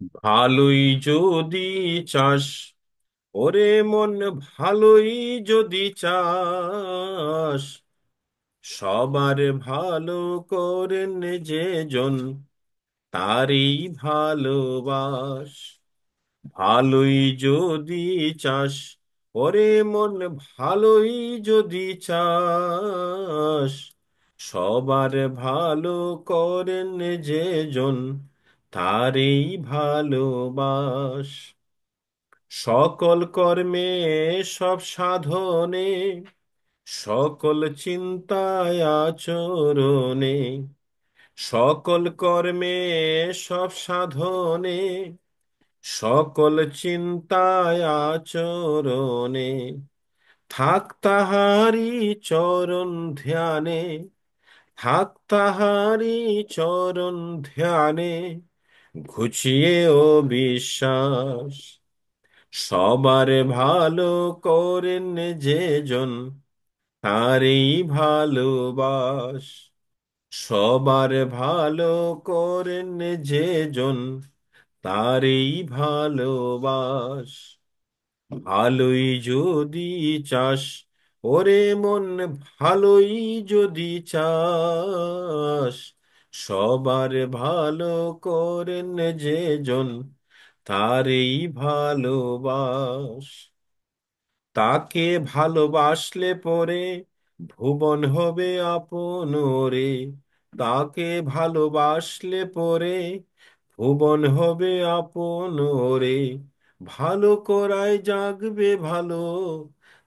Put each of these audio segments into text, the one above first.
ভালোই যদি চাস, ওরে মন, ভালোই যদি চাস, সবার ভালো করেন যে জন, তারই ভালোবাস। ভালোই যদি চাস, ওরে মন, ভালোই যদি চাস, সবার ভালো করেন যে জন, তারই ভালোবাস। সকল কর্মে, সব সাধনে, সকল চিন্তায় আচরণে, সকল কর্মে, সব সাধনে, সকল চিন্তায় আচরণে, থাক তাহারি চরণ ধ্যানে, থাক তাহারি চরণ ধ্যানে, ঘুচিয়ে ও বিশ্বাস। সবার ভালো করেন যে জন, তারই ভালোবাস। সবার ভালো করেন যে জন, তারই ভালোবাস। ভালোই যদি চাস, ওরে মন, ভালোই যদি চাস, সবার ভালো করেন যে জন, তারই ভালোবাস। তাকে ভালোবাসলে পরে ভুবন হবে আপন রে। তাকে ভালোবাসলে পরে ভুবন হবে আপন রে। ভালো করায় জাগবে ভালো,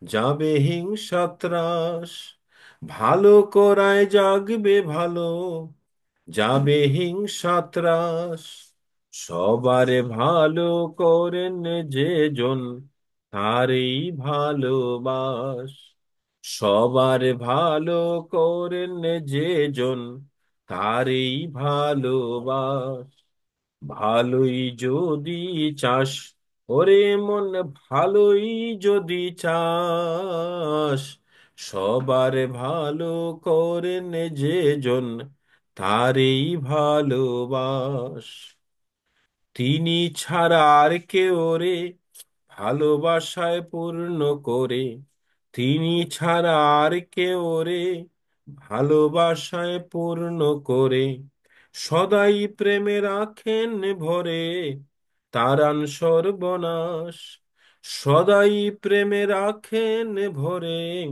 যাবে হিংসা ত্রাস। ভালো করায় জাগবে ভালো, যাবে হিংসা ত্রাস। সবারে ভালো করেন যে জন, তারই ভালোবাস। সবার ভালো করেন যে জন, তারই ভালোবাস। ভালোই যদি চাস, ওরে মন, ভালোই যদি চাস, সবার ভালো করেন যে জন, তারই ভালোবাস। তিনি ছাড়া আর কেউ রে ভালোবাসায় পূর্ণ করে। তিনি ছাড়া আর কেউ রে ভালোবাসায় পূর্ণ করে। সদাই প্রেমে রাখেন ভরে, তারান সর্বনাশ। সদাই প্রেমে রাখেন ভরে,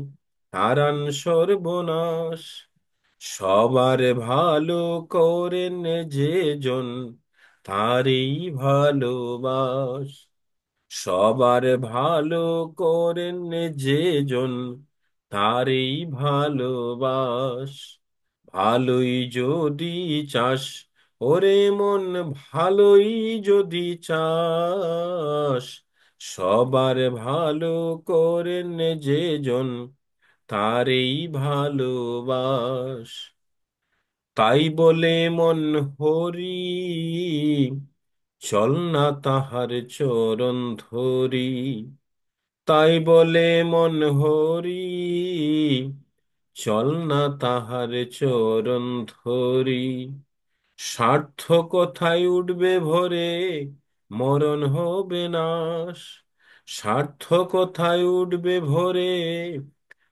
তারান সর্বনাশ। সবার ভালো করেন যে জন, তারই ভালোবাস। সবার ভালো করেন যে জন, তারই ভালোবাস। ভালোই যদি চাস, ওরে মন, ভালোই যদি চাস, সবার ভালো করেন যে জন, তারই ভালোবাস। তাই বলে মন হরি, চল না তাহার চরণ ধরি। তাই বলে মন হরি, চল না তাহার চরণ ধরি। স্বার্থ কোথায় উঠবে ভরে, মরণ হবে নাশ। স্বার্থ কোথায় উঠবে ভরে,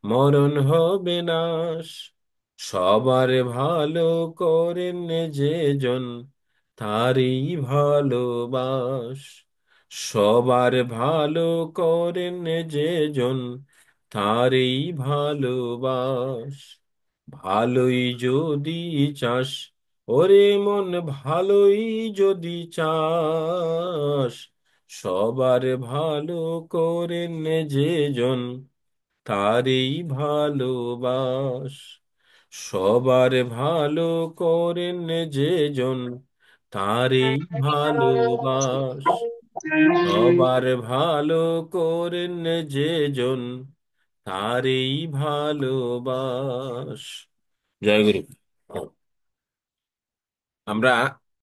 মরণ হবে নাশ। সবার ভালো করেন যে জন, তারই ভালোবাস। সবার ভালো করেন যে জন, তারই ভালোবাস। ভালোই যদি চাস, ওরে মন, ভালোই যদি চাস, সবার ভালো করেন যে জন, তারই ভালোবাস। সবার ভালো করেন যে জন, তারই ভালোবাস। সবার ভালো করেন যে জন, তারই ভালোবাস। জয় গুরু। আমরা